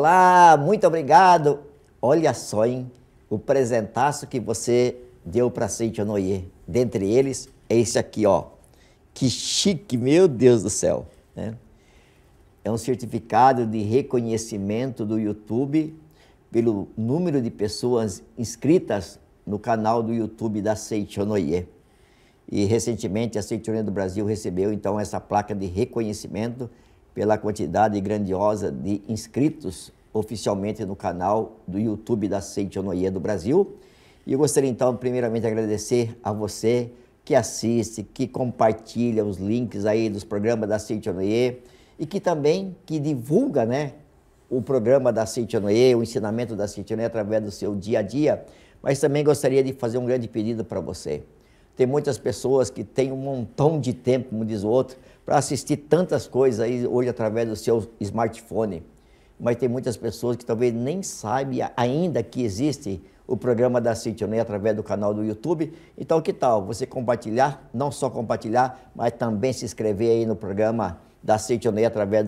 Olá, muito obrigado. Olha só, hein, o presentaço que você deu para Seita Noie. Dentre eles, é esse aqui, ó. Que chique, meu Deus do céu, né? É um certificado de reconhecimento do YouTube pelo número de pessoas inscritas no canal do YouTube da Seita Noie. E recentemente a Seita Noie do Brasil recebeu então essa placa de reconhecimento pela quantidade grandiosa de inscritos oficialmente no canal do YouTube da Seita Noie do Brasil. E eu gostaria então primeiramente de agradecer a você que assiste, que compartilha os links aí dos programas da Seita Noie e que também divulga, né, o programa da Seita Noie, o ensinamento da Seita Noie através do seu dia a dia. Mas também gostaria de fazer um grande pedido para você. Tem muitas pessoas que têm um montão de tempo, como diz o outro, para assistir tantas coisas aí hoje através do seu smartphone. Mas tem muitas pessoas que talvez nem sabem ainda que existe o programa da Seita Noie através do canal do YouTube. Então, que tal você compartilhar, não só compartilhar, mas também se inscrever aí no programa da Seita Noie através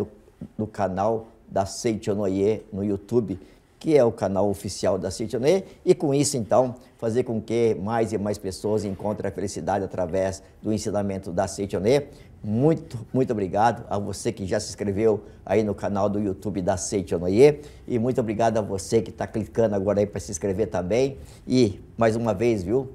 do canal da Seita Noie no YouTube, que é o canal oficial da Seita Noie, e com isso, então, fazer com que mais e mais pessoas encontrem a felicidade através do ensinamento da Seita Noie. Muito, muito obrigado a você que já se inscreveu aí no canal do YouTube da Seita Noie, e muito obrigado a você que está clicando agora aí para se inscrever também. E, mais uma vez, viu,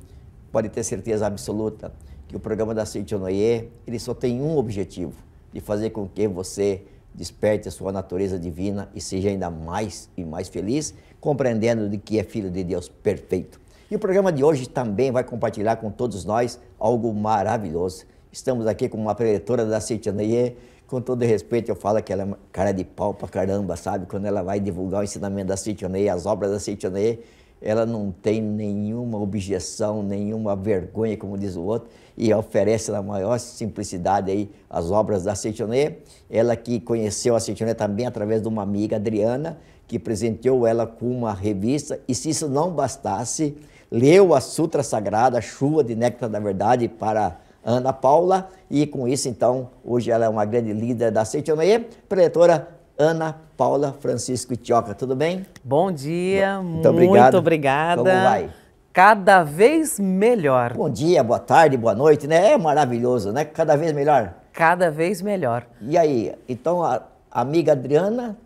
pode ter certeza absoluta que o programa da Seita Noie, ele só tem um objetivo, de fazer com que você desperte a sua natureza divina e seja ainda mais e mais feliz, compreendendo de que é filho de Deus perfeito. E o programa de hoje também vai compartilhar com todos nós algo maravilhoso. Estamos aqui com uma preletora da Seita Noie. Com todo respeito, eu falo que ela é cara de pau pra caramba, sabe? Quando ela vai divulgar o ensinamento da Seita Noie, as obras da Seita Noie, ela não tem nenhuma objeção, nenhuma vergonha, como diz o outro, e oferece na maior simplicidade aí as obras da Seita Noie. Ela que conheceu a Seita Noie também através de uma amiga, Adriana, que presenteou ela com uma revista, e se isso não bastasse, leu a Sutra Sagrada, Chuva de Néctar da Verdade, para Ana Paula, e com isso, então, hoje ela é uma grande líder da Seita Noie, preletora Ana Paula Francisco Itioca. Tudo bem? Bom dia, muito obrigado. Muito obrigada. Como vai? Cada vez melhor. Bom dia, boa tarde, boa noite, né? É maravilhoso, né? Cada vez melhor. Cada vez melhor. E aí, então a amiga Adriana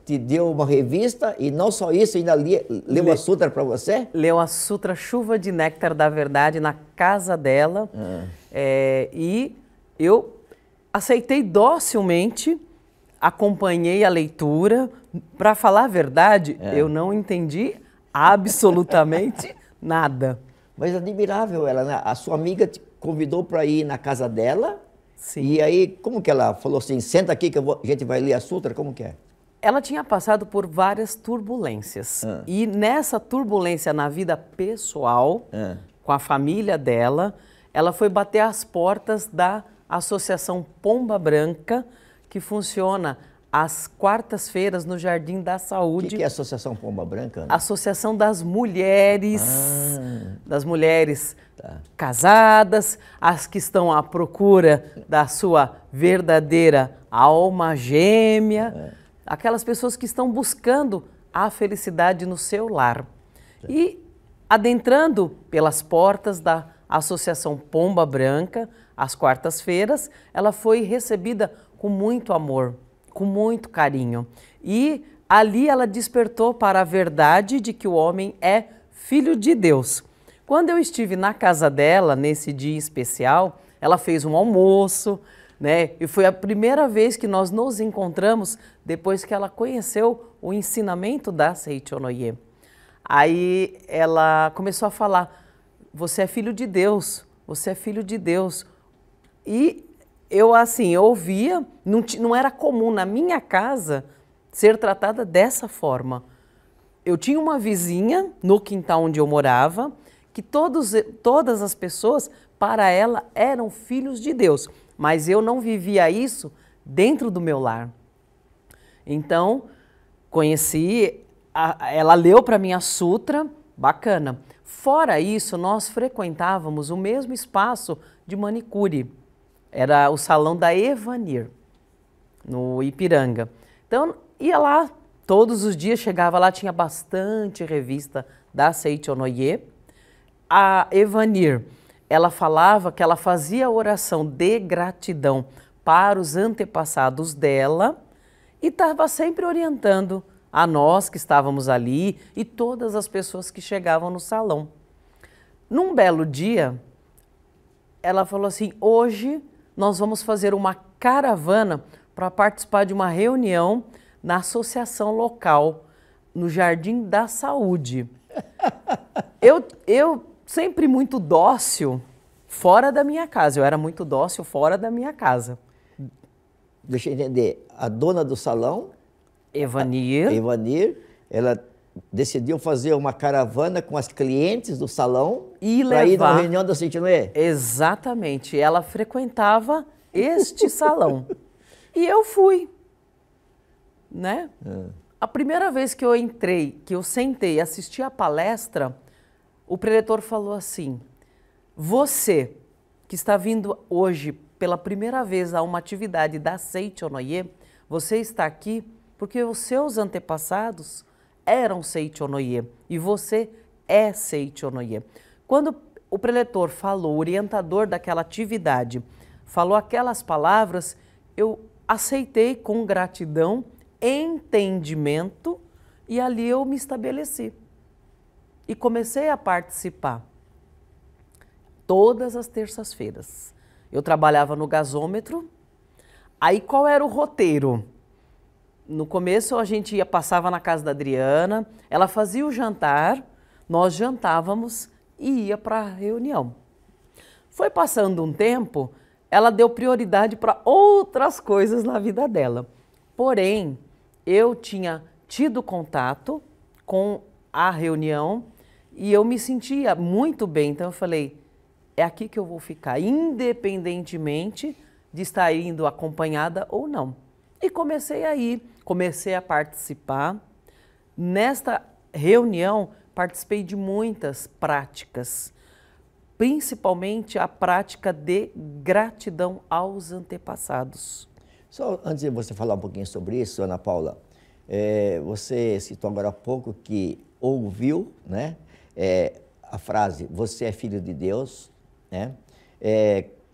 te deu uma revista e não só isso, ainda leu a Sutra para você? Leu a Sutra Chuva de Néctar da Verdade na casa dela. E eu aceitei docilmente, acompanhei a leitura. Para falar a verdade, eu não entendi absolutamente nada. Mas admirável ela, né? A sua amiga te convidou para ir na casa dela. Sim. E aí, como que ela falou assim, senta aqui que a gente vai ler a Sutra, como que é? Ela tinha passado por várias turbulências. E nessa turbulência na vida pessoal, com a família dela, ela foi bater as portas da Associação Pomba Branca, que funciona às quartas-feiras no Jardim da Saúde. O que é a Associação Pomba Branca, né? Associação das mulheres, casadas, as que estão à procura da sua verdadeira alma gêmea, aquelas pessoas que estão buscando a felicidade no seu lar. E adentrando pelas portas da Associação Pomba Branca, às quartas-feiras, ela foi recebida com muito amor, com muito carinho. E ali ela despertou para a verdade de que o homem é filho de Deus. Quando eu estive na casa dela, nesse dia especial, ela fez um almoço, né? E foi a primeira vez que nós nos encontramos depois que ela conheceu o ensinamento da Seita Noie. Aí ela começou a falar, você é filho de Deus, você é filho de Deus. E eu ouvia, não era comum na minha casa ser tratada dessa forma. Eu tinha uma vizinha no quintal onde eu morava, que todas as pessoas, para ela, eram filhos de Deus. Mas eu não vivia isso dentro do meu lar. Então, ela leu para mim a Sutra, bacana. Fora isso, nós frequentávamos o mesmo espaço de manicure. Era o salão da Evanir, no Ipiranga. Então, ia lá Todos os dias chegava lá, tinha bastante revista da Seichonoye. A Evanir, ela falava que ela fazia oração de gratidão para os antepassados dela e estava sempre orientando a nós que estávamos ali e todas as pessoas que chegavam no salão. Num belo dia, ela falou assim, hoje nós vamos fazer uma caravana para participar de uma reunião na associação local, no Jardim da Saúde. Eu sempre muito dócil, fora da minha casa. Eu era muito dócil fora da minha casa. Deixa eu entender. A dona do salão, Evanir, ela decidiu fazer uma caravana com as clientes do salão e para ir na levar. reunião da Seichonoye. Exatamente. Ela frequentava este salão. E eu fui, né? A primeira vez que eu entrei, que eu sentei e assisti a palestra, o preletor falou assim, você que está vindo hoje pela primeira vez a uma atividade da Seichonoye, você está aqui porque os seus antepassados eram Seichonoye e você é Seichonoye. Quando o preletor falou, o orientador daquela atividade, falou aquelas palavras, eu aceitei com gratidão, entendimento e ali eu me estabeleci. E comecei a participar todas as terças-feiras. Eu trabalhava no gasômetro. Aí qual era o roteiro? No começo a gente passava na casa da Adriana, ela fazia o jantar, nós jantávamos e ia para a reunião. Foi passando um tempo, ela deu prioridade para outras coisas na vida dela. Porém, eu tinha tido contato com a reunião e eu me sentia muito bem. Então eu falei, é aqui que eu vou ficar, independentemente de estar indo acompanhada ou não. E comecei a ir, comecei a participar. Nesta reunião, participei de muitas práticas, principalmente a prática de gratidão aos antepassados. Só antes de você falar um pouquinho sobre isso, Ana Paula, você citou agora há pouco que ouviu, né, a frase, você é filho de Deus, né?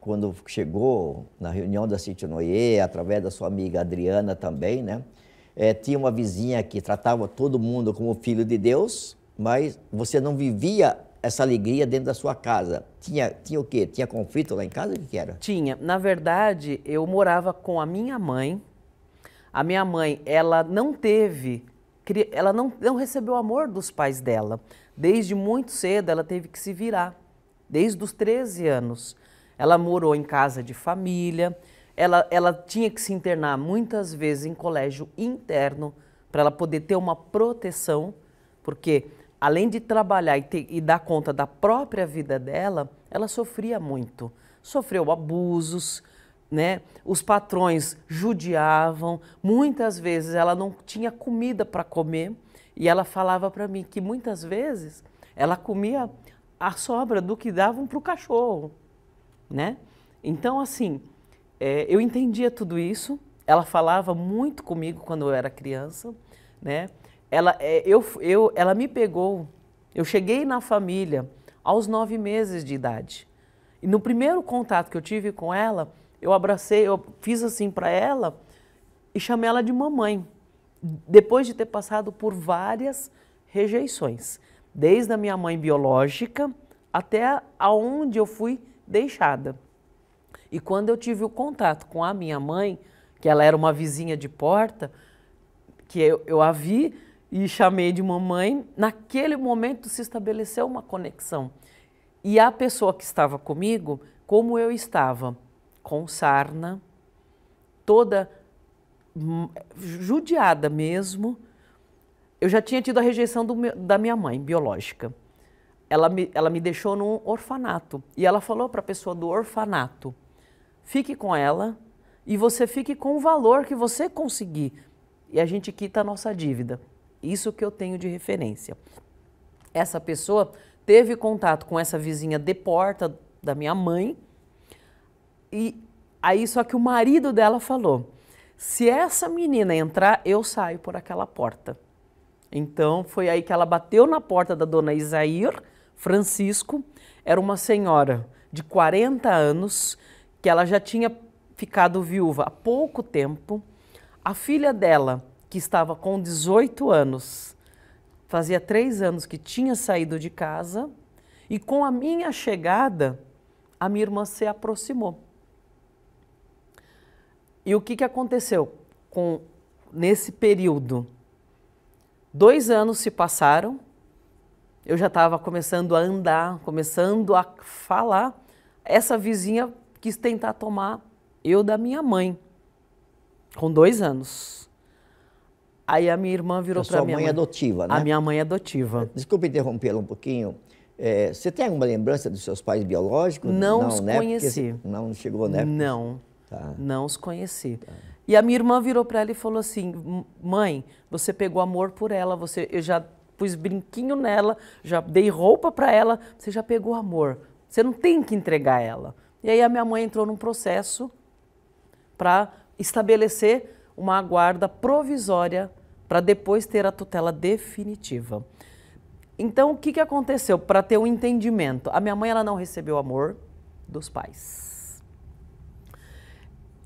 Quando chegou na reunião da Seichonoye, através da sua amiga Adriana também, né? Tinha uma vizinha que tratava todo mundo como filho de Deus, mas você não vivia essa alegria dentro da sua casa. Tinha o quê? Tinha conflito lá em casa? O que era? Tinha. Na verdade, eu morava com a minha mãe. A minha mãe, ela não teve, ela não recebeu o amor dos pais dela. Desde muito cedo, ela teve que se virar. Desde os 13 anos. Ela morou em casa de família. Ela tinha que se internar muitas vezes em colégio interno para ela poder ter uma proteção, porque além de trabalhar e dar conta da própria vida dela, ela sofria muito. Sofreu abusos, né? Os patrões judiavam, muitas vezes ela não tinha comida para comer e ela falava para mim que muitas vezes ela comia a sobra do que davam para o cachorro, né? Então, assim, eu entendia tudo isso, ela falava muito comigo quando eu era criança, né? Ela me pegou, eu cheguei na família aos 9 meses de idade. E no primeiro contato que eu tive com ela, eu abracei, eu fiz assim para ela e chamei ela de mamãe. Depois de ter passado por várias rejeições, desde a minha mãe biológica até aonde eu fui deixada. E quando eu tive o contato com a minha mãe, que ela era uma vizinha de porta, que eu a vi e chamei de mamãe, naquele momento se estabeleceu uma conexão. E a pessoa que estava comigo, como eu estava, com sarna, toda judiada mesmo, eu já tinha tido a rejeição da minha mãe biológica. Ela me deixou num orfanato e ela falou para a pessoa do orfanato, fique com ela e você fique com o valor que você conseguir e a gente quita a nossa dívida. Isso que eu tenho de referência. Essa pessoa teve contato com essa vizinha de porta da minha mãe e aí só que o marido dela falou, Se essa menina entrar, eu saio por aquela porta. Então, foi aí que ela bateu na porta da dona Isair Francisco. Era uma senhora de 40 anos, que ela já tinha ficado viúva há pouco tempo. A filha dela, que estava com 18 anos, fazia 3 anos que tinha saído de casa, e com a minha chegada, a minha irmã se aproximou. E o que aconteceu nesse período? 2 anos se passaram, eu já estava começando a andar, começando a falar. Essa vizinha quis tentar tomar eu da minha mãe, com 2 anos. Aí a minha irmã virou para minha mãe. Sua mãe adotiva, né? A minha mãe adotiva. Desculpe interrompê-la um pouquinho. Você tem alguma lembrança dos seus pais biológicos? Não os né? conheci. Porque não chegou, né? Não, Tá. não os conheci. Tá. E a minha irmã virou para ela e falou assim, mãe, você pegou amor por ela, eu já pus brinquinho nela, já dei roupa para ela, você já pegou amor, você não tem que entregar ela. E aí a minha mãe entrou num processo para estabelecer uma guarda provisória para depois ter a tutela definitiva. Então, o que aconteceu? Para ter um entendimento, a minha mãe ela não recebeu amor dos pais.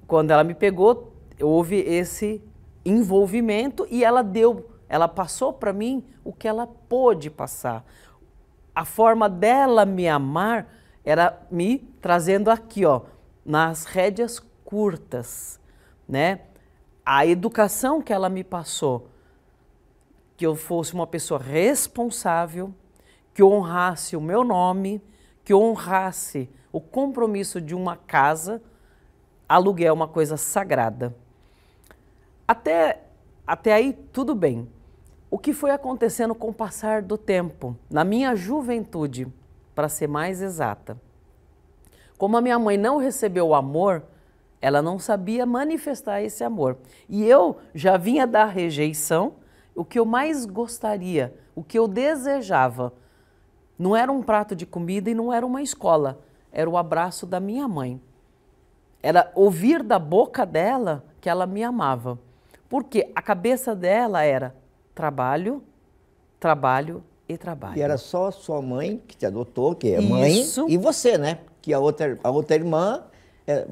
Quando ela me pegou, houve esse envolvimento e ela passou para mim o que ela pôde passar. A forma dela me amar era me trazendo aqui, ó, nas rédeas curtas, né? A educação que ela me passou, que eu fosse uma pessoa responsável, que honrasse o meu nome, que honrasse o compromisso de uma casa. Aluguel é uma coisa sagrada. Até aí, tudo bem. O que foi acontecendo com o passar do tempo? Na minha juventude, para ser mais exata. Como a minha mãe não recebeu o amor, ela não sabia manifestar esse amor. E eu já vinha da rejeição. O que eu mais gostaria, o que eu desejava, não era um prato de comida e não era uma escola, era o abraço da minha mãe. Era ouvir da boca dela que ela me amava. Porque a cabeça dela era trabalho, trabalho e trabalho. E era só sua mãe que te adotou, que é Isso. mãe, e você, né? Que a outra irmã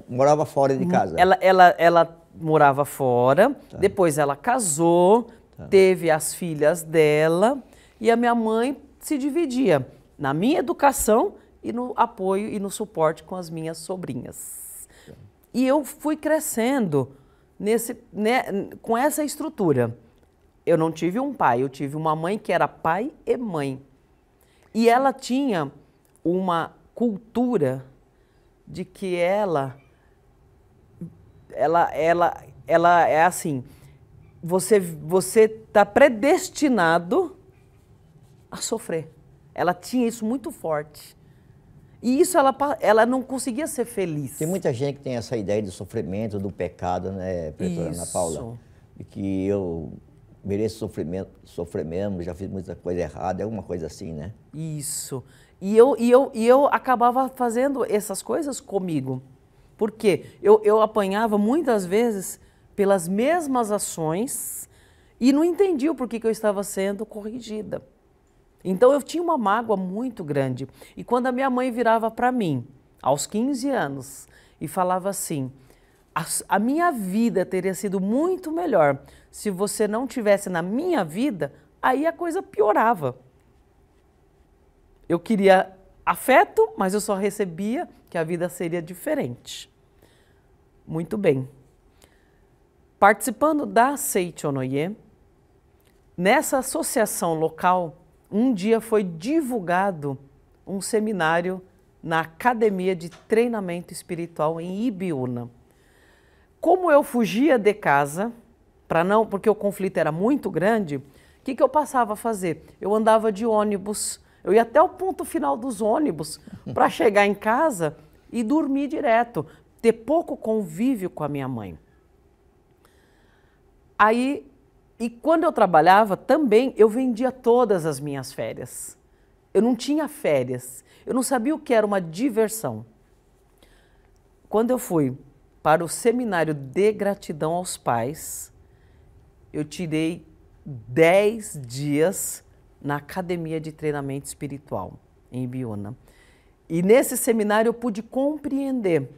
morava fora de casa. Ela morava fora, Tá. Depois ela casou, teve as filhas dela, e a minha mãe se dividia na minha educação e no apoio e no suporte com as minhas sobrinhas. E eu fui crescendo com essa estrutura. Eu não tive um pai, eu tive uma mãe que era pai e mãe. E ela tinha uma cultura de que ela é assim, você está predestinado a sofrer. Ela tinha isso muito forte. E isso ela não conseguia ser feliz. Tem muita gente que tem essa ideia do sofrimento, do pecado, né, Pretora Ana Paula? De que eu mereço sofrer mesmo, já fiz muita coisa errada, é alguma coisa assim, né? Isso. E eu acabava fazendo essas coisas comigo. Porque eu apanhava muitas vezes pelas mesmas ações e não entendia o porquê que eu estava sendo corrigida. Então eu tinha uma mágoa muito grande. E quando a minha mãe virava para mim, aos 15 anos, e falava assim, a minha vida teria sido muito melhor se você não tivesse na minha vida, aí a coisa piorava. Eu queria afeto, mas eu só recebia que a vida seria diferente. Muito bem. Participando da Seichonoye, nessa associação local, um dia foi divulgado um seminário na Academia de Treinamento Espiritual em Ibiúna. Como eu fugia de casa, porque o conflito era muito grande, o que eu passava a fazer? Eu andava de ônibus, eu ia até o ponto final dos ônibus para chegar em casa e dormir direto, ter pouco convívio com a minha mãe. E quando eu trabalhava, também eu vendia todas as minhas férias. Eu não tinha férias, eu não sabia o que era uma diversão. Quando eu fui para o seminário de gratidão aos pais, eu tirei 10 dias na academia de treinamento espiritual em Ibiúna. E nesse seminário eu pude compreender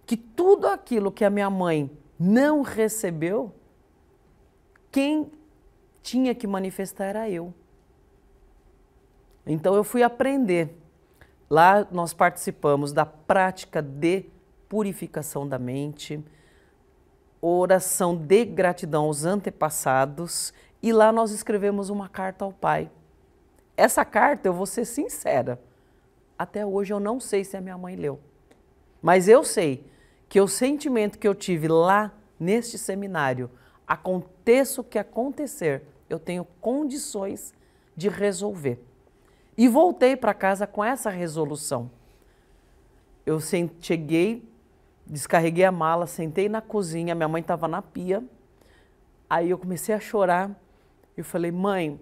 que tudo aquilo que a minha mãe não recebeu, quem tinha que manifestar era eu. Então eu fui aprender. Lá nós participamos da prática de purificação da mente, oração de gratidão aos antepassados, e lá nós escrevemos uma carta ao Pai. Essa carta, eu vou ser sincera, até hoje eu não sei se a minha mãe leu. Mas eu sei que o sentimento que eu tive lá neste seminário, aconteça o que acontecer, eu tenho condições de resolver. E voltei para casa com essa resolução. Eu cheguei, descarreguei a mala, sentei na cozinha, minha mãe estava na pia, aí eu comecei a chorar, eu falei, mãe,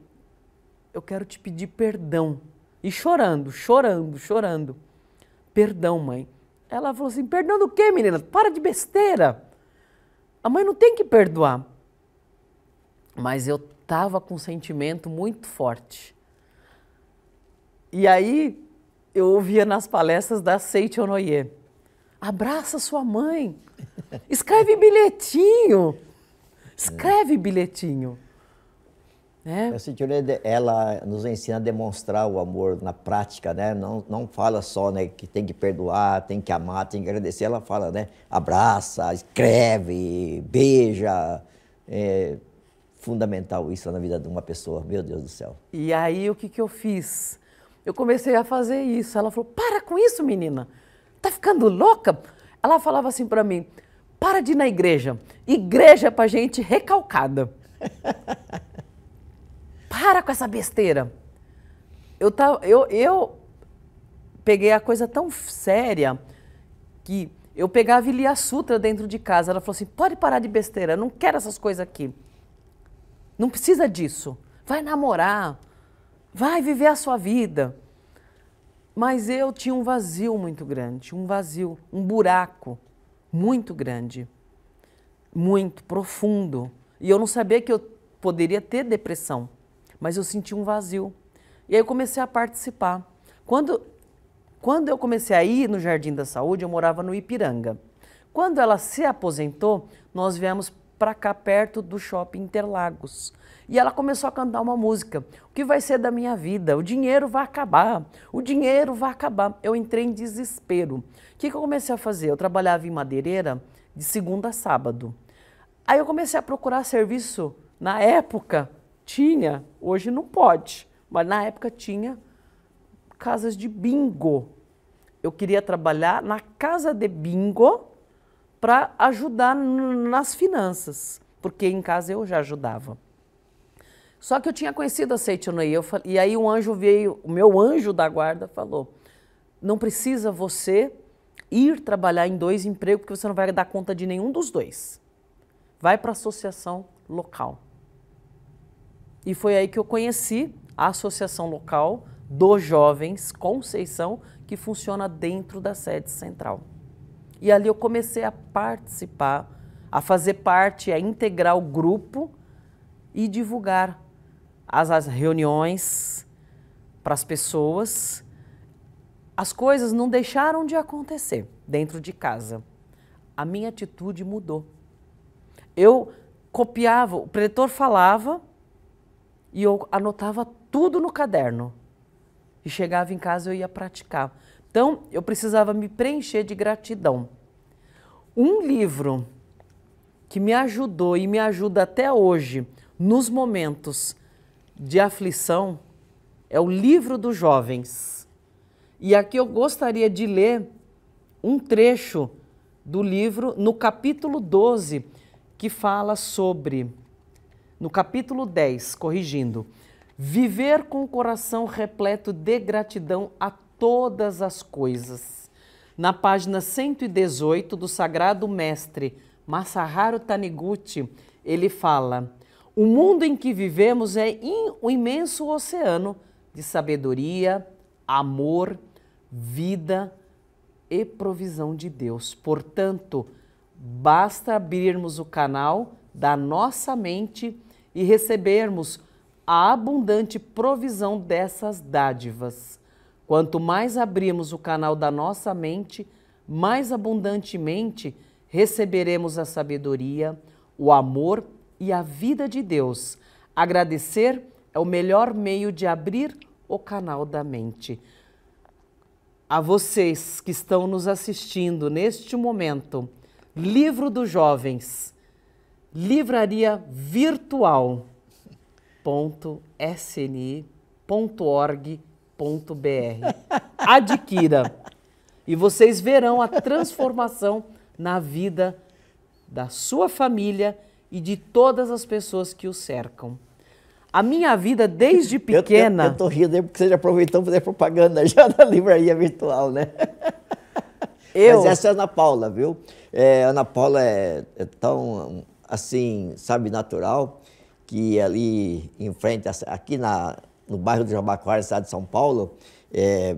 eu quero te pedir perdão. E chorando, chorando, chorando. Perdão, mãe. Ela falou assim, perdão do quê, menina? Para de besteira. A mãe não tem que perdoar. Mas eu estava com um sentimento muito forte. E aí eu ouvia nas palestras da Seiichi Onoye, abraça sua mãe, escreve bilhetinho, escreve bilhetinho. A Seiichi Onoye, ela nos ensina a demonstrar o amor na prática, né? Não fala só, né, que tem que perdoar, tem que amar, tem que agradecer. Ela fala, né, abraça, escreve, beija. É fundamental isso na vida de uma pessoa, meu Deus do céu. E aí o que eu fiz? Eu comecei a fazer isso. Ela falou, para com isso, menina. Tá ficando louca? Ela falava assim para mim, para de ir na igreja. Igreja é pra gente recalcada. Para com essa besteira. Eu peguei a coisa tão séria que eu pegava e lia a sutra dentro de casa. Ela falou assim, pode parar de besteira, eu não quero essas coisas aqui. Não precisa disso. Vai namorar, vai viver a sua vida. Mas eu tinha um vazio muito grande, um vazio, um buraco muito grande, muito profundo. E eu não sabia que eu poderia ter depressão, mas eu senti um vazio. E aí eu comecei a participar. Quando eu comecei a ir no Jardim da Saúde, eu morava no Ipiranga. Quando ela se aposentou, nós viemos para cá, perto do Shopping Interlagos. E ela começou a cantar uma música. O que vai ser da minha vida? O dinheiro vai acabar. O dinheiro vai acabar. Eu entrei em desespero. O que eu comecei a fazer? Eu trabalhava em madeireira de segunda a sábado. Aí eu comecei a procurar serviço. Na época tinha, hoje não pode, mas na época tinha casas de bingo. Eu queria trabalhar na casa de bingo para ajudar nas finanças, porque em casa eu já ajudava. Só que eu tinha conhecido a Seiichi Onoye, e aí um anjo veio, o meu anjo da guarda falou, não precisa você ir trabalhar em 2 empregos, porque você não vai dar conta de nenhum dos 2. Vai para a associação local. E foi aí que eu conheci a associação local dos jovens Conceição, que funciona dentro da sede central. E ali eu comecei a participar, a fazer parte, a integrar o grupo e divulgar as reuniões para as pessoas. As coisas não deixaram de acontecer dentro de casa. A minha atitude mudou. Eu copiava, o preletor falava e eu anotava tudo no caderno. E chegava em casa e eu ia praticar. Então, eu precisava me preencher de gratidão. Um livro que me ajudou e me ajuda até hoje, nos momentos de aflição, é o Livro dos Jovens. E aqui eu gostaria de ler um trecho do livro, no capítulo 12, que fala sobre, no capítulo 10, corrigindo, viver com o coração repleto de gratidão a todas as coisas. Na página 118 do Sagrado Mestre Masaharu Taniguchi, ele fala, o mundo em que vivemos é um imenso oceano de sabedoria, amor, vida e provisão de Deus. Portanto, Basta abrirmos o canal da nossa mente e recebermos a abundante provisão dessas dádivas. Quanto mais abrimos o canal da nossa mente, mais abundantemente receberemos a sabedoria, o amor e a vida de Deus. Agradecer é o melhor meio de abrir o canal da mente. A vocês que estão nos assistindo neste momento, Livro dos Jovens, livraria virtual.sni.org.br. Adquira e vocês verão a transformação na vida da sua família e de todas as pessoas que o cercam. A minha vida desde pequena... Eu tô rindo aí porque você já aproveitou para fazer propaganda já da livraria virtual, né? Mas essa é a Ana Paula, viu? Ana Paula é tão, assim, sabe, natural, que ali em frente, aqui no bairro do Jabaquara, cidade de São Paulo,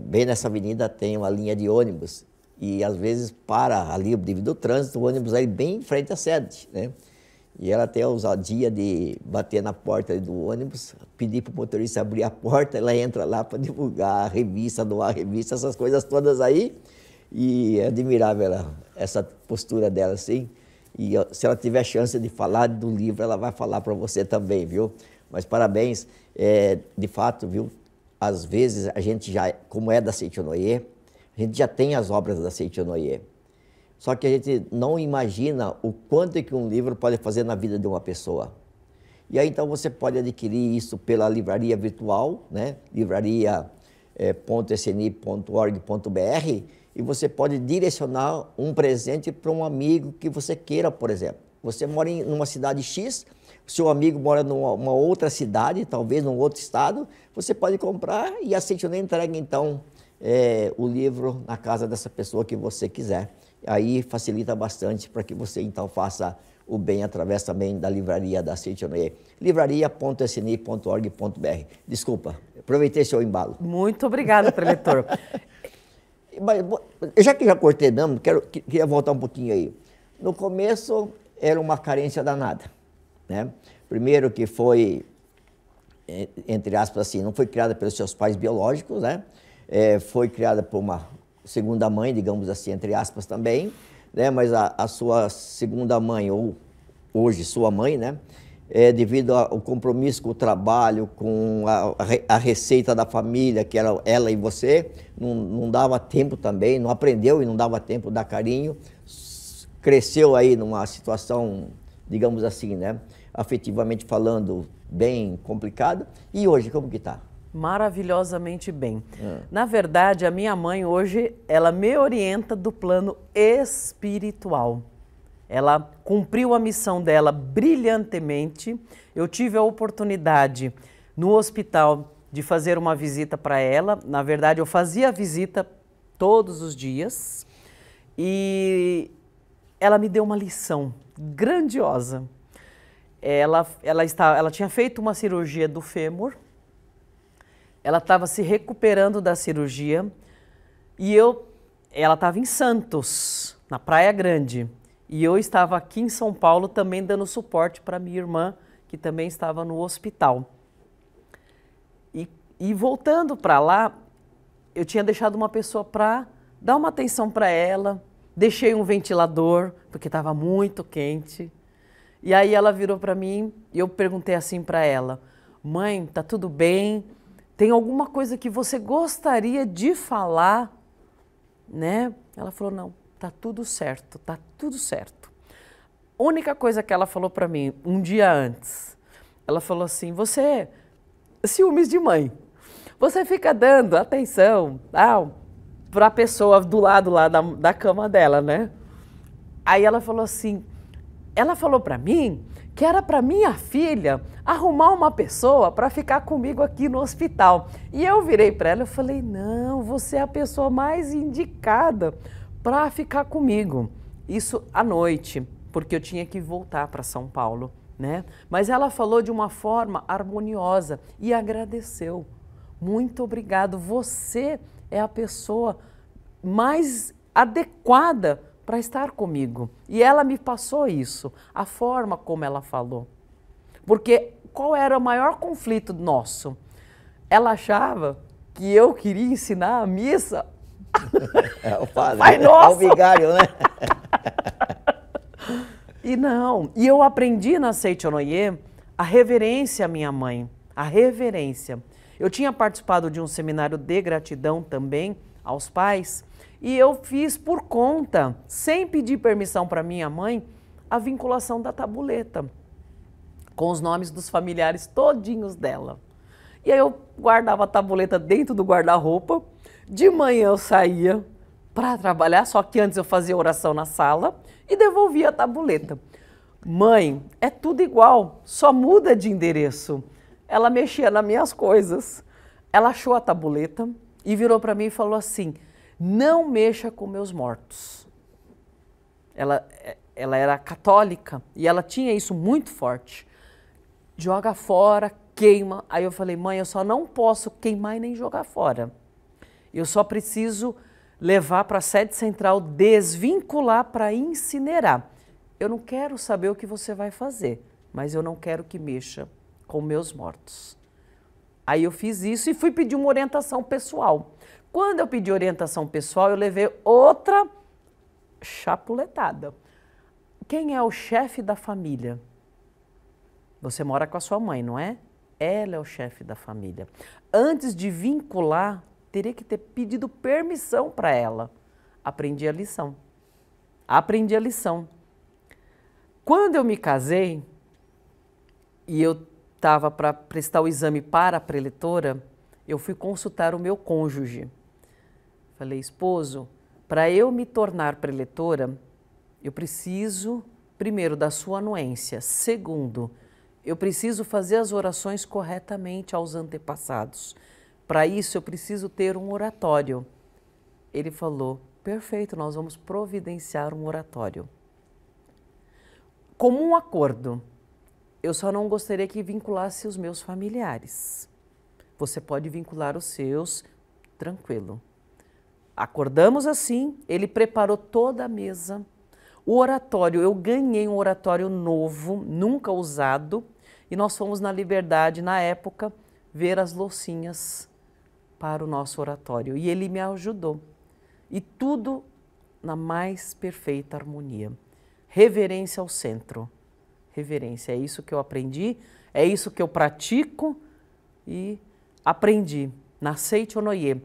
bem nessa avenida tem uma linha de ônibus. E às vezes para ali devido ao trânsito, o ônibus aí bem em frente à sede, né? E ela tem a ousadia de bater na porta do ônibus, pedir para o motorista abrir a porta, ela entra lá para divulgar a revista, doar a revista, essas coisas todas aí. E é admirável essa postura dela, assim. E se ela tiver chance de falar do livro, ela vai falar para você também, viu? Mas parabéns, de fato, viu? Às vezes a gente já, como é da Seitonoye, a gente já tem as obras da Seitonoye. Só que a gente não imagina o quanto que um livro pode fazer na vida de uma pessoa. E aí então você pode adquirir isso pela livraria virtual, né? livraria.sni.org.br, e você pode direcionar um presente para um amigo que você queira, por exemplo. Você mora em uma cidade X, seu amigo mora numa outra cidade, talvez num outro estado, você pode comprar e a Seitonoye entrega então o livro na casa dessa pessoa que você quiser. Aí facilita bastante para que você então faça o bem através também da livraria da Seitonoye. livraria.sni.org.br. Desculpa, aproveitei seu embalo. Muito obrigada, preletor. Mas, já que já cortei mesmo, queria voltar um pouquinho aí. No começo era uma carência danada, né? Primeiro que foi, entre aspas assim, não foi criada pelos seus pais biológicos, né? Foi criada por uma segunda mãe, digamos assim, entre aspas também, né? Mas a sua segunda mãe, ou hoje sua mãe, né? Devido ao compromisso com o trabalho, com a receita da família, que era ela e você, não dava tempo também, não aprendeu e não dava tempo de dar carinho, cresceu aí numa situação, digamos assim, né? Afetivamente falando, bem complicada. E hoje, como que está? Maravilhosamente bem. Na verdade, a minha mãe hoje, ela me orienta do plano espiritual. Ela cumpriu a missão dela brilhantemente. Eu tive a oportunidade no hospital de fazer uma visita para ela. Na verdade, eu fazia a visita todos os dias e ela me deu uma lição grandiosa. Ela tinha feito uma cirurgia do fêmur. Ela estava se recuperando da cirurgia e ela estava em Santos, na Praia Grande, e eu estava aqui em São Paulo também dando suporte para minha irmã, que também estava no hospital. E voltando para lá, eu tinha deixado uma pessoa para dar uma atenção para ela, deixei um ventilador, porque estava muito quente, e aí ela virou para mim e eu perguntei assim para ela: mãe, tá tudo bem? Tem alguma coisa que você gostaria de falar, né? Ela falou: não, tá tudo certo, tá tudo certo. A única coisa que ela falou para mim um dia antes, ela falou assim: você, ciúmes de mãe, você fica dando atenção para a pessoa do lado lá da cama dela, né? Aí ela falou assim, ela falou para mim que era para minha filha arrumar uma pessoa para ficar comigo aqui no hospital. E eu virei para ela e falei: não, você é a pessoa mais indicada para ficar comigo. Isso à noite, porque eu tinha que voltar para São Paulo, né? Mas ela falou de uma forma harmoniosa e agradeceu. Muito obrigado, você é a pessoa mais adequada para estar comigo. E ela me passou isso, a forma como ela falou. Porque qual era o maior conflito nosso? Ela achava que eu queria ensinar a missa. É o padre, Pai Nosso. É o vigário, né? E não, e eu aprendi na Seichonoye a reverência à minha mãe, a reverência. Eu tinha participado de um seminário de gratidão também aos pais, e eu fiz por conta, sem pedir permissão para minha mãe, a vinculação da tabuleta, com os nomes dos familiares todinhos dela. E aí eu guardava a tabuleta dentro do guarda-roupa, de manhã eu saía para trabalhar, só que antes eu fazia oração na sala e devolvia a tabuleta. Mãe, é tudo igual, só muda de endereço. Ela mexia nas minhas coisas. Ela achou a tabuleta e virou para mim e falou assim, não mexa com meus mortos. Ela era católica e ela tinha isso muito forte. Joga fora, queima. Aí eu falei, mãe, eu só não posso queimar e nem jogar fora. Eu só preciso levar para a sede central, desvincular para incinerar. Eu não quero saber o que você vai fazer, mas eu não quero que mexa com meus mortos. Aí eu fiz isso e fui pedir uma orientação pessoal. Quando eu pedi orientação pessoal, eu levei outra chapuletada. Quem é o chefe da família? Você mora com a sua mãe, não é? Ela é o chefe da família. Antes de vincular, teria que ter pedido permissão para ela. Aprendi a lição. Aprendi a lição. Quando eu me casei e eu estava para prestar o exame para a preletora, eu fui consultar o meu cônjuge. Falei, esposo, para eu me tornar preletora, eu preciso, primeiro, da sua anuência. Segundo, eu preciso fazer as orações corretamente aos antepassados. Para isso, eu preciso ter um oratório. Ele falou, perfeito, nós vamos providenciar um oratório. Comum acordo, eu só não gostaria que vinculasse os meus familiares. Você pode vincular os seus, tranquilo. Acordamos assim, ele preparou toda a mesa. O oratório, eu ganhei um oratório novo, nunca usado, e nós fomos na Liberdade, na época, ver as loucinhas para o nosso oratório. E ele me ajudou. E tudo na mais perfeita harmonia. Reverência ao centro. Reverência, é isso que eu aprendi, é isso que eu pratico e aprendi na Seichonoye,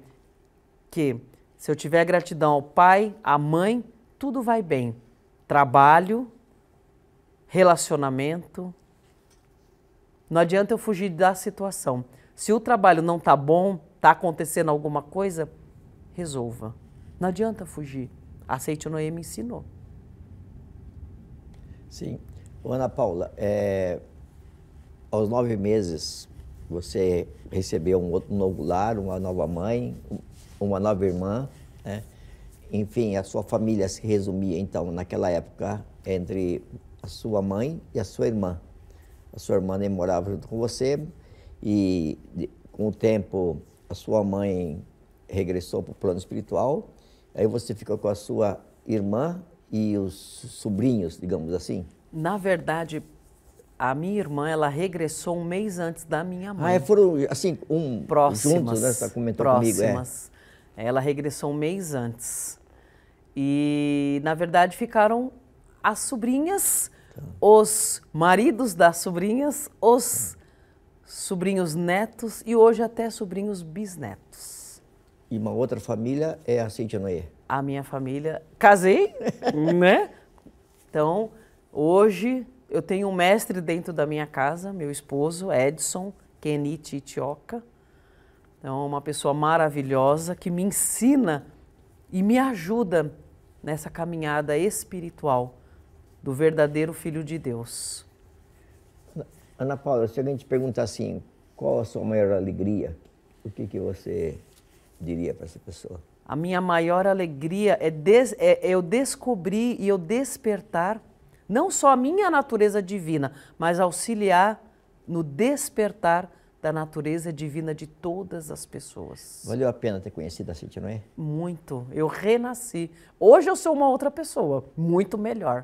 que se eu tiver gratidão ao pai, à mãe, tudo vai bem. Trabalho, relacionamento. Não adianta eu fugir da situação. Se o trabalho não está bom, está acontecendo alguma coisa, resolva. Não adianta fugir. A Seichonoye me ensinou. Sim. Ô, Ana Paula, aos 9 meses você recebeu um novo lar, uma nova mãe, uma nova irmã, né? Enfim, a sua família se resumia, então, naquela época, entre a sua mãe e a sua irmã. A sua irmã nem morava junto com você e, com o tempo, a sua mãe regressou para o plano espiritual, aí você ficou com a sua irmã e os sobrinhos, digamos assim? Na verdade, a minha irmã, ela regressou um mês antes da minha mãe. Foram, assim, juntos, né? Você comentou próximas. Comigo, Ela regressou um mês antes. E, na verdade, ficaram as sobrinhas, os maridos das sobrinhas, os sobrinhos netos e hoje até sobrinhos bisnetos. E uma outra família é a Seichonoye? A minha família... Casei, né? Então, hoje eu tenho um mestre dentro da minha casa, meu esposo, Edson Kenichi Itioka. Então, uma pessoa maravilhosa que me ensina e me ajuda nessa caminhada espiritual do verdadeiro Filho de Deus. Ana Paula, se alguém te perguntar assim, qual a sua maior alegria, o que você diria para essa pessoa? A minha maior alegria é eu descobrir e eu despertar não só a minha natureza divina, mas auxiliar no despertar da natureza divina de todas as pessoas. Valeu a pena ter conhecido a Seichonoye? Muito. Eu renasci. Hoje eu sou uma outra pessoa, muito melhor.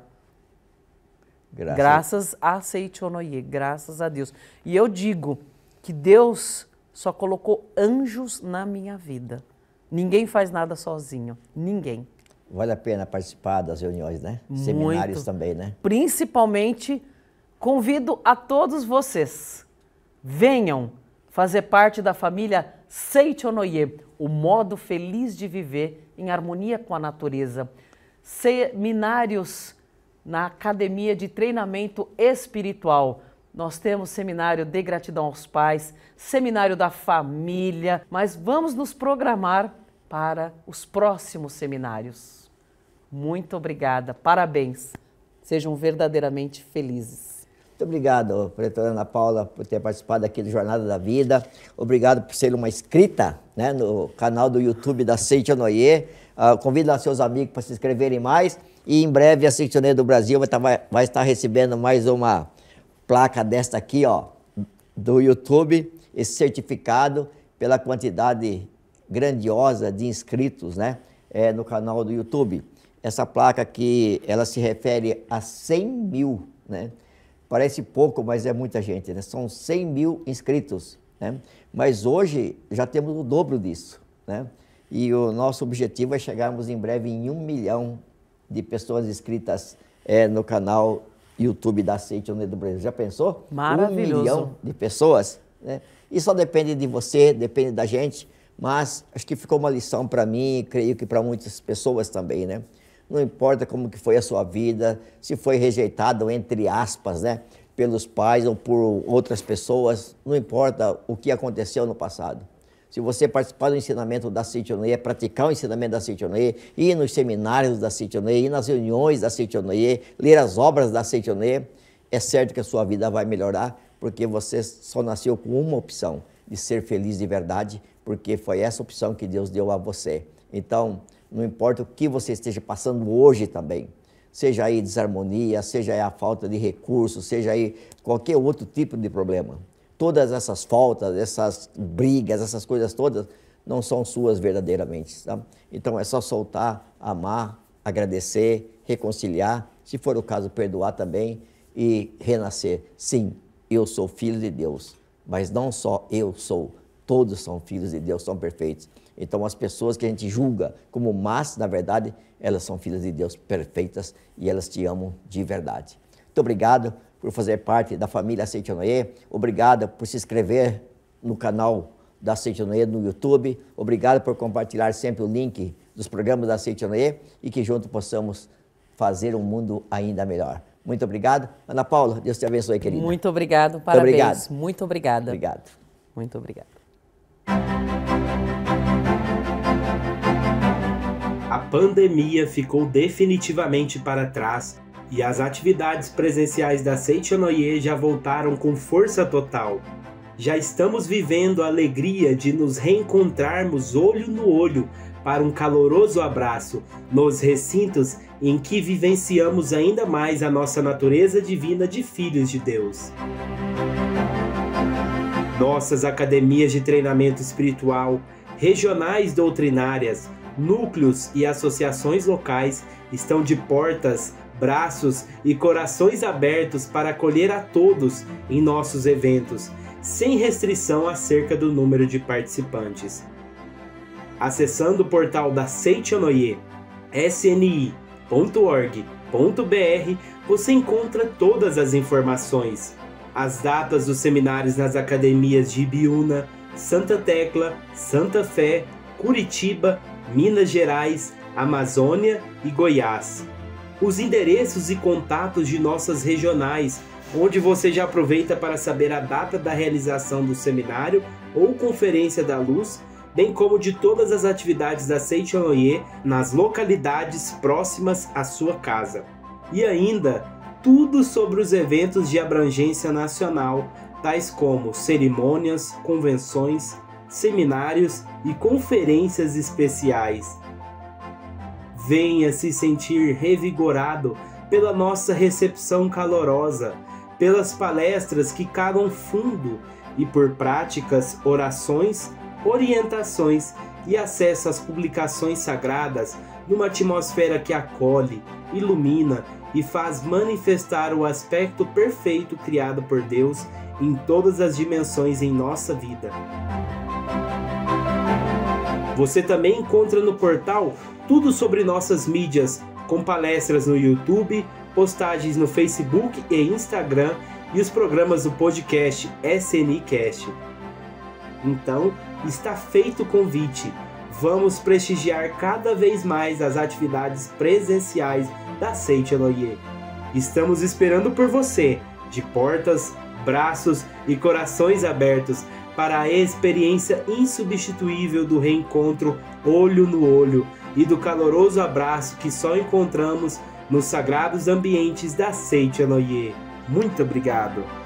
Graças a Seichonoye, graças a Deus. E eu digo que Deus só colocou anjos na minha vida. Ninguém faz nada sozinho, ninguém. Vale a pena participar das reuniões, né? Muito. Seminários também, né? Principalmente, convido a todos vocês, venham fazer parte da família Seichonoye, o modo feliz de viver em harmonia com a natureza. Seminários na Academia de Treinamento Espiritual. Nós temos seminário de gratidão aos pais, seminário da família, mas vamos nos programar para os próximos seminários. Muito obrigada, parabéns, sejam verdadeiramente felizes. Muito obrigado, Pretora Ana Paula, por ter participado aqui do Jornada da Vida. Obrigado por ser uma inscrita, né, no canal do YouTube da Seichonoye. Convido seus amigos para se inscreverem mais. E em breve a Seichonoye do Brasil vai estar recebendo mais uma placa desta aqui, ó, do YouTube, esse certificado pela quantidade grandiosa de inscritos, né, no canal do YouTube. Essa placa aqui, ela se refere a 100 mil, né? Parece pouco, mas é muita gente, né? São 100 mil inscritos, né? Mas hoje já temos o dobro disso, né? E o nosso objetivo é chegarmos em breve em 1 milhão de pessoas inscritas no canal YouTube da Seichonoye do Brasil. Já pensou? Maravilhoso. 1 milhão de pessoas, né? E só depende de você, depende da gente, mas acho que ficou uma lição para mim e creio que para muitas pessoas também, né? Não importa como que foi a sua vida, se foi rejeitado, entre aspas, né, pelos pais ou por outras pessoas, não importa o que aconteceu no passado. Se você participar do ensinamento da Seichonoye, praticar o ensinamento da Seichonoye, ir nos seminários da Seichonoye, ir nas reuniões da Seichonoye, ler as obras da Seichonoye, é certo que a sua vida vai melhorar, porque você só nasceu com uma opção, de ser feliz de verdade, porque foi essa opção que Deus deu a você. Então, não importa o que você esteja passando hoje também, seja aí desarmonia, seja aí a falta de recursos, seja aí qualquer outro tipo de problema. Todas essas faltas, essas brigas, essas coisas todas, não são suas verdadeiramente. Tá? Então é só soltar, amar, agradecer, reconciliar, se for o caso, perdoar também e renascer. Sim, eu sou filho de Deus, mas não só eu sou, todos são filhos de Deus, são perfeitos. Então as pessoas que a gente julga como más, na verdade, elas são filhas de Deus perfeitas e elas te amam de verdade. Muito obrigado por fazer parte da família Seichonoye. Obrigado por se inscrever no canal da Seichonoye no YouTube. Obrigado por compartilhar sempre o link dos programas da Seichonoye e que juntos possamos fazer um mundo ainda melhor. Muito obrigado. Ana Paula, Deus te abençoe, querida. Muito obrigado, parabéns. Muito obrigado. Muito obrigada. Obrigado. Muito obrigada. A pandemia ficou definitivamente para trás e as atividades presenciais da Seichonoye já voltaram com força total. Já estamos vivendo a alegria de nos reencontrarmos olho no olho para um caloroso abraço nos recintos em que vivenciamos ainda mais a nossa natureza divina de filhos de Deus. Nossas academias de treinamento espiritual, regionais doutrinárias, núcleos e associações locais estão de portas, braços e corações abertos para acolher a todos em nossos eventos, sem restrição acerca do número de participantes. Acessando o portal da Seichonoye, sni.org.br, você encontra todas as informações, as datas dos seminários nas academias de Ibiúna, Santa Tecla, Santa Fé, Curitiba, Minas Gerais, Amazônia e Goiás. Os endereços e contatos de nossas regionais, onde você já aproveita para saber a data da realização do seminário ou conferência da luz, bem como de todas as atividades da Seichonoye nas localidades próximas à sua casa. E ainda, tudo sobre os eventos de abrangência nacional, tais como cerimônias, convenções, seminários e conferências especiais. Venha se sentir revigorado pela nossa recepção calorosa, pelas palestras que cagam fundo e por práticas, orações, orientações e acesso às publicações sagradas numa atmosfera que acolhe, ilumina e faz manifestar o aspecto perfeito criado por Deus em todas as dimensões em nossa vida. Você também encontra no portal tudo sobre nossas mídias, com palestras no YouTube, postagens no Facebook e Instagram e os programas do podcast SNCast. Então, está feito o convite. Vamos prestigiar cada vez mais as atividades presenciais da Seite Eloie. Estamos esperando por você, de portas, braços e corações abertos para a experiência insubstituível do reencontro olho no olho e do caloroso abraço que só encontramos nos sagrados ambientes da Seite Eloie. Muito obrigado!